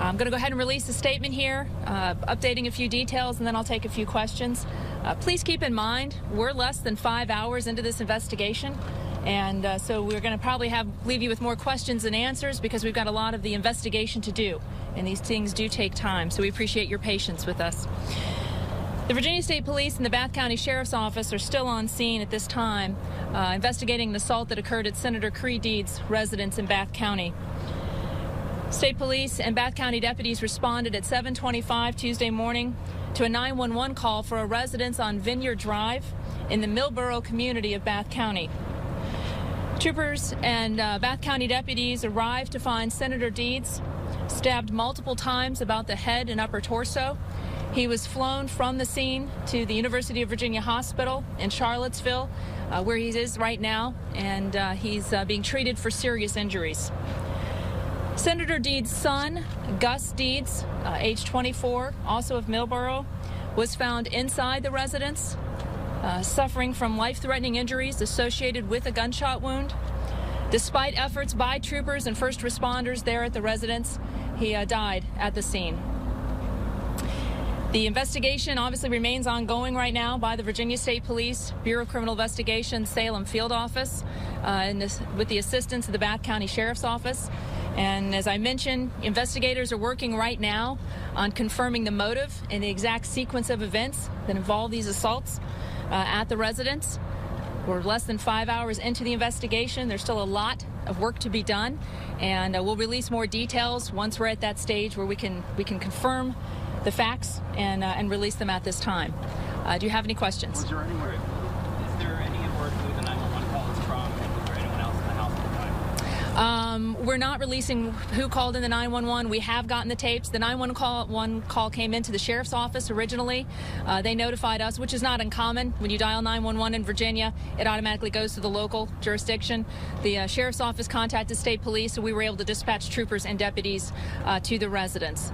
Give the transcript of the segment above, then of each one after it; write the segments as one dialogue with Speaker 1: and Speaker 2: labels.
Speaker 1: I'm going to go ahead and release a statement here, updating a few details, and then I'll take a few questions. Please keep in mind, we're less than 5 hours into this investigation, and so we're going to probably leave you with more questions than answers because we've got a lot of the investigation to do, and these things do take time, so we appreciate your patience with us. The Virginia State Police and the Bath County Sheriff's Office are still on scene at this time, investigating an assault that occurred at Senator Cregh's residence in Bath County. State Police and Bath County deputies responded at 7:25 Tuesday morning to a 911 call for a residence on Vineyard Drive in the Millboro community of Bath County. Troopers and Bath County deputies arrived to find Senator Deeds stabbed multiple times about the head and upper torso. He was flown from the scene to the University of Virginia Hospital in Charlottesville, where he is right now, and he's being treated for serious injuries. Senator Deeds' son, Gus Deeds, age 24, also of Millboro, was found inside the residence, suffering from life-threatening injuries associated with a gunshot wound. Despite efforts by troopers and first responders there at the residence, he died at the scene. The investigation obviously remains ongoing right now by the Virginia State Police, Bureau of Criminal Investigation, Salem Field Office, with the assistance of the Bath County Sheriff's Office. And as I mentioned, investigators are working right now on confirming the motive and the exact sequence of events that involve these assaults at the residence. We're less than 5 hours into the investigation. There's still a lot of work to be done, and we'll release more details once we're at that stage where we can confirm the facts and release them at this time. Do you have any questions?
Speaker 2: Is there any word who the 911 call is from, and was there anyone else in the house at the time?
Speaker 1: We're not releasing who called in the 911. We have gotten the tapes. The 911 call came into the sheriff's office originally. They notified us, which is not uncommon. When you dial 911 in Virginia, it automatically goes to the local jurisdiction. The sheriff's office contacted state police, so we were able to dispatch troopers and deputies to the residence.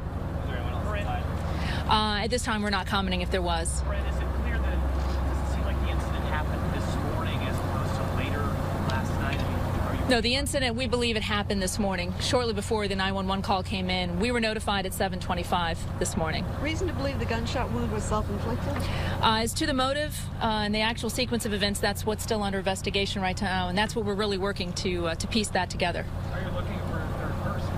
Speaker 1: At this time, we're not commenting if there was.
Speaker 2: Brent, is it clear that does it seem like the incident happened this morning as opposed to later last night?
Speaker 1: No, the incident, we believe it happened this morning, shortly before the 911 call came in. We were notified at 7:25 this morning.
Speaker 3: Reason to believe the gunshot wound was self-inflicted?
Speaker 1: As to the motive and the actual sequence of events, that's what's still under investigation right now, and that's what we're really working to piece that together.
Speaker 2: Are you looking for a third person?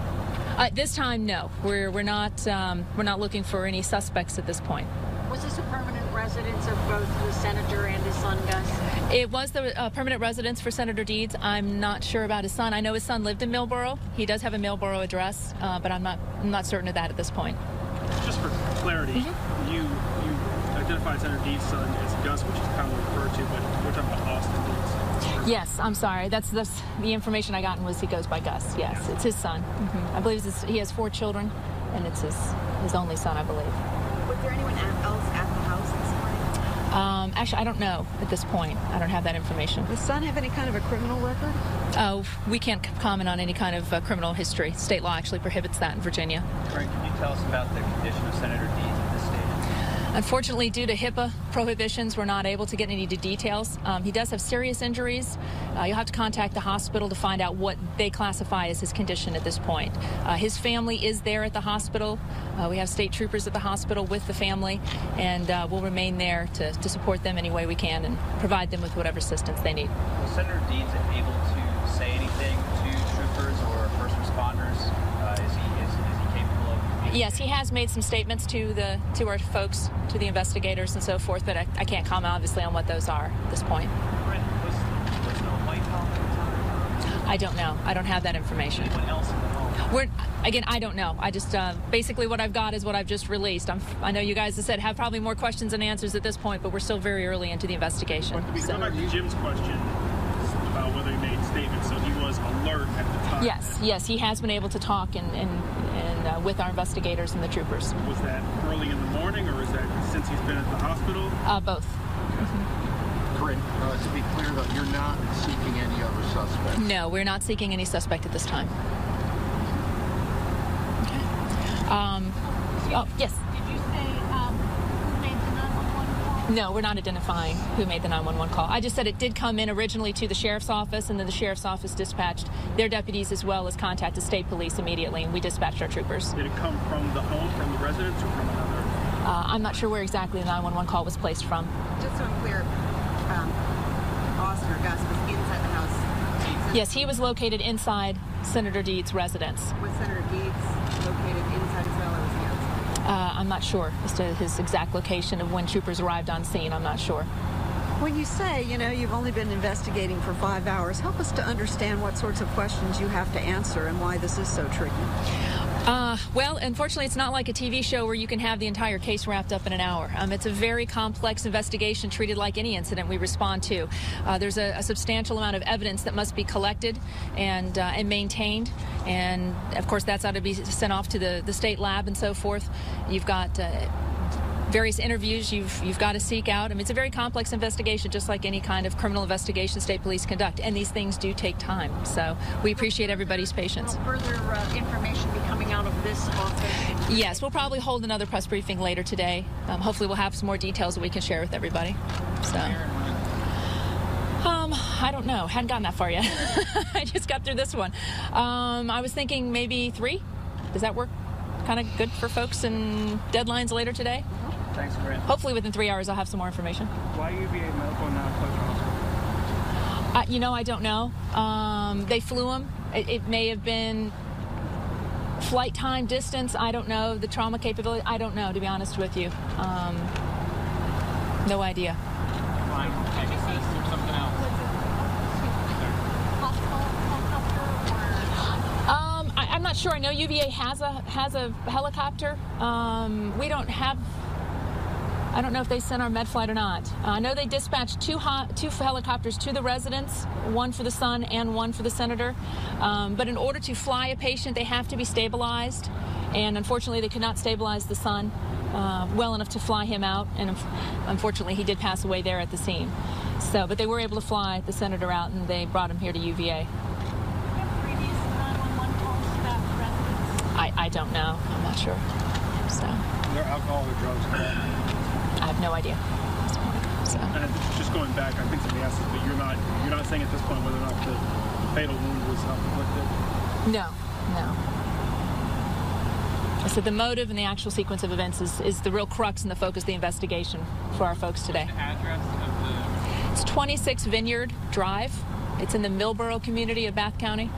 Speaker 1: At this time, no. We're not looking for any suspects at this point.
Speaker 4: Was this a permanent residence of both the senator and his son, Gus?
Speaker 1: It was the permanent residence for Senator Deeds. I'm not sure about his son. I know his son lived in Millboro. He does have a Millboro address, but I'm not certain of that at this point.
Speaker 5: Just for clarity, you identified Senator Deeds' son as Gus, which is commonly referred to, but we're talking about Austin Deeds.
Speaker 1: Yes, I'm sorry. That's the information I gotten was he goes by Gus. Yes, it's his son. I believe he has 4 children, and it's his only son, I believe.
Speaker 4: Was there anyone else at the house this morning?
Speaker 1: Actually, I don't know at this point. I don't have that information.
Speaker 3: Does the son have any kind of a criminal record?
Speaker 1: Oh, we can't comment on any kind of criminal history. State law actually prohibits that in Virginia.
Speaker 2: Creigh, can you tell us about the condition of Senator Deeds at this stage?
Speaker 1: Unfortunately, due to HIPAA prohibitions, we're not able to get any details. He does have serious injuries. You'll have to contact the hospital to find out what they classify as his condition at this point. His family is there at the hospital. We have state troopers at the hospital with the family, and we'll remain there to support them any way we can and provide them with whatever assistance they need.
Speaker 2: Was Senator Deeds able to say anything to troopers or first responders? Is he capable of?
Speaker 1: Yes, he has made some statements to our folks, to the investigators and so forth, but I can't comment obviously on what those are at this point.
Speaker 2: Brent, was no Whitehall at the time?
Speaker 1: I don't know. I don't have that information.
Speaker 2: Anyone else in the home?
Speaker 1: Again, I don't know. I just basically what I've got is what I've just released. I know you guys have said have probably more questions and answers at this point, but we're still very early into the investigation.
Speaker 5: But to come back to Jim's question about whether he made statements, so he was alert at the time.
Speaker 1: Yes, he has been able to talk and with our investigators and the troopers.
Speaker 5: Was that early in the morning, or is that since he's been at the hospital?
Speaker 1: Both.
Speaker 6: Creigh, to be clear though, you're not seeking any other suspects?
Speaker 1: No, we're not seeking any suspect at this time. Oh, yes.
Speaker 4: Did you say who made the 911 call?
Speaker 1: No, we're not identifying who made the 911 call. I just said it did come in originally to the sheriff's office, and then the sheriff's office dispatched their deputies as well as contacted state police immediately, and we dispatched our troopers.
Speaker 5: Did it come from the home, from the residence, or from another?
Speaker 1: I'm not sure where exactly the 911 call was placed from.
Speaker 3: Just so I'm clear, Austin or Gus was inside the house.
Speaker 1: Yes, he was located inside Senator Deeds' residence.
Speaker 3: Was Senator Deeds located inside as well, or was he outside?
Speaker 1: I'm not sure as to his exact location of when troopers arrived on scene. I'm not sure.
Speaker 3: When you say, you've only been investigating for 5 hours, help us to understand what sorts of questions you have to answer and why this is so tricky.
Speaker 1: Well, unfortunately, it's not like a TV show where you can have the entire case wrapped up in an hour. It's a very complex investigation treated like any incident we respond to. There's a substantial amount of evidence that must be collected and maintained. And, of course, that's ought to be sent off to the state lab and so forth. You've got various interviews you've got to seek out. It's a very complex investigation, just like any kind of criminal investigation state police conduct, and these things do take time. So we appreciate everybody's patience.
Speaker 4: Will further information be coming out of this office?
Speaker 1: Yes, we'll probably hold another press briefing later today. Hopefully we'll have some more details that we can share with everybody. So, I don't know. Hadn't gotten that far yet. I just got through this one. I was thinking maybe 3. Does that work kind of good for folks and deadlines later today?
Speaker 2: Thanks, Creigh.
Speaker 1: Hopefully within 3 hours I'll have some more information.
Speaker 5: Why UVA medical and not Fletcher Hospital?
Speaker 1: I don't know. They flew him. It may have been flight time, distance. I don't know. The trauma capability. I don't know, to be honest with you. No idea.
Speaker 2: Fine. I guess that's something else.
Speaker 1: I'm not sure. I know UVA has a helicopter. We don't have. I don't know if they sent our med flight or not. I know they dispatched two helicopters to the residence, one for the son and one for the senator. But in order to fly a patient, they have to be stabilized. And unfortunately, they could not stabilize the son well enough to fly him out. And unfortunately, he did pass away there at the scene. But they were able to fly the senator out, and they brought him here to UVA. I don't know. I'm not sure. So.
Speaker 5: Are there alcohol or drugs involved?
Speaker 1: I have no idea. So.
Speaker 5: And just going back, I think somebody asked this, but you're not saying at this point whether or not the fatal wound was self-inflicted?
Speaker 1: No. So the motive and the actual sequence of events is the real crux and the focus of the investigation for our folks today.
Speaker 2: What's the address of the...
Speaker 1: It's 26 Vineyard Drive. It's in the Millboro community of Bath County.